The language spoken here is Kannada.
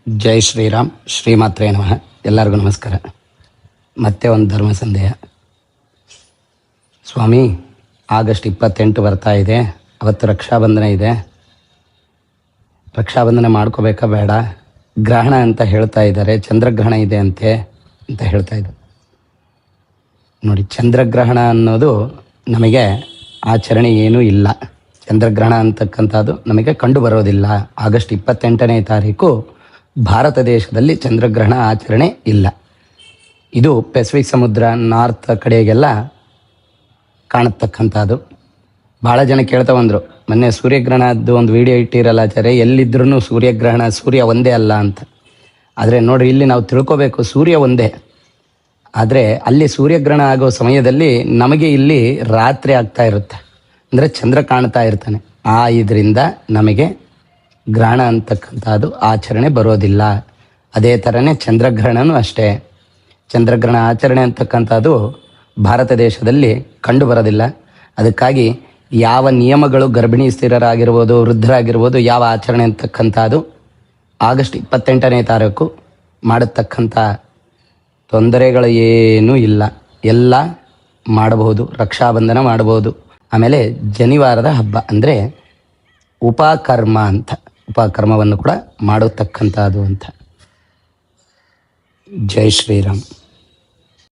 ಜೈ ಶ್ರೀರಾಮ್, ಶ್ರೀಮಾತ್ರೇ ನಮಃ. ಎಲ್ಲರಿಗೂ ನಮಸ್ಕಾರ. ಮತ್ತೆ ಒಂದು ಧರ್ಮ ಸಂದೇಹ. ಸ್ವಾಮಿ, ಆಗಸ್ಟ್ 28 ಬರ್ತಾ ಇದೆ, ಅವತ್ತು ರಕ್ಷಾಬಂಧನ ಇದೆ. ರಕ್ಷಾಬಂಧನ ಮಾಡ್ಕೋಬೇಕಾ ಬೇಡ? ಗ್ರಹಣ ಅಂತ ಹೇಳ್ತಾ ಇದ್ದಾರೆ, ಚಂದ್ರಗ್ರಹಣ ಇದೆ ಅಂತ ಹೇಳ್ತಾ ಇದ್ದಾರೆ. ನೋಡಿ, ಚಂದ್ರಗ್ರಹಣ ಅನ್ನೋದು ನಮಗೆ ಆಚರಣೆ ಏನೂ ಇಲ್ಲ. ಚಂದ್ರಗ್ರಹಣ ಅಂತಕ್ಕಂಥದ್ದು ನಮಗೆ ಕಂಡು ಬರೋದಿಲ್ಲ. ಆಗಸ್ಟ್ 28ನೇ ತಾರೀಕು ಭಾರತ ದೇಶದಲ್ಲಿ ಚಂದ್ರಗ್ರಹಣ ಆಚರಣೆ ಇಲ್ಲ. ಇದು ಪೆಸಿಫಿಕ್ ಸಮುದ್ರ ನಾರ್ತ್ ಕಡೆಗೆಲ್ಲ ಕಾಣತಕ್ಕಂಥದ್ದು. ಭಾಳ ಜನ ಕೇಳ್ತಾ ಬಂದರು, ಮೊನ್ನೆ ಸೂರ್ಯಗ್ರಹಣದ್ದು ಒಂದು ವಿಡಿಯೋ ಇಟ್ಟಿರಲ್ಲ ಆಚಾರ್ಯ, ಎಲ್ಲಿದ್ರೂ ಸೂರ್ಯಗ್ರಹಣ, ಸೂರ್ಯ ಒಂದೇ ಅಲ್ಲ ಅಂತ. ಆದರೆ ನೋಡಿರಿ, ಇಲ್ಲಿ ನಾವು ತಿಳ್ಕೋಬೇಕು, ಸೂರ್ಯ ಒಂದೇ. ಆದರೆ ಅಲ್ಲಿ ಸೂರ್ಯಗ್ರಹಣ ಆಗೋ ಸಮಯದಲ್ಲಿ ನಮಗೆ ಇಲ್ಲಿ ರಾತ್ರಿ ಆಗ್ತಾ ಇರುತ್ತೆ, ಅಂದರೆ ಚಂದ್ರ ಕಾಣ್ತಾ ಇರ್ತಾನೆ. ಇದರಿಂದ ನಮಗೆ ಗ್ರಹಣ ಅಂತಕ್ಕಂಥದ್ದು ಆಚರಣೆ ಬರೋದಿಲ್ಲ. ಅದೇ ಥರನೇ ಚಂದ್ರಗ್ರಹಣವೂ ಅಷ್ಟೇ. ಚಂದ್ರಗ್ರಹಣ ಆಚರಣೆ ಅಂತಕ್ಕಂಥದ್ದು ಭಾರತ ದೇಶದಲ್ಲಿ ಕಂಡು ಬರೋದಿಲ್ಲ. ಅದಕ್ಕಾಗಿ ಯಾವ ನಿಯಮಗಳು ಗರ್ಭಿಣಿ ಸ್ಥಿರರಾಗಿರ್ಬೋದು, ವೃದ್ಧರಾಗಿರ್ಬೋದು, ಯಾವ ಆಚರಣೆ ಅಂತಕ್ಕಂಥದ್ದು ಆಗಸ್ಟ್ 28ನೇ ತಾರೀಕು ಮಾಡತಕ್ಕಂಥ ತೊಂದರೆಗಳು ಏನೂ ಇಲ್ಲ. ಎಲ್ಲ ಮಾಡಬಹುದು. ರಕ್ಷಾಬಂಧನ ಮಾಡಬಹುದು. ಆಮೇಲೆ ಜನಿವಾರದ ಹಬ್ಬ ಅಂದರೆ ಉಪಕರ್ಮ ಅಂತ, ಉಪಕರ್ಮವನ್ನು ಕೂಡ ಮಾಡತಕ್ಕಂಥದ್ದು ಅಂತ. ಜೈ ಶ್ರೀರಾಮ್.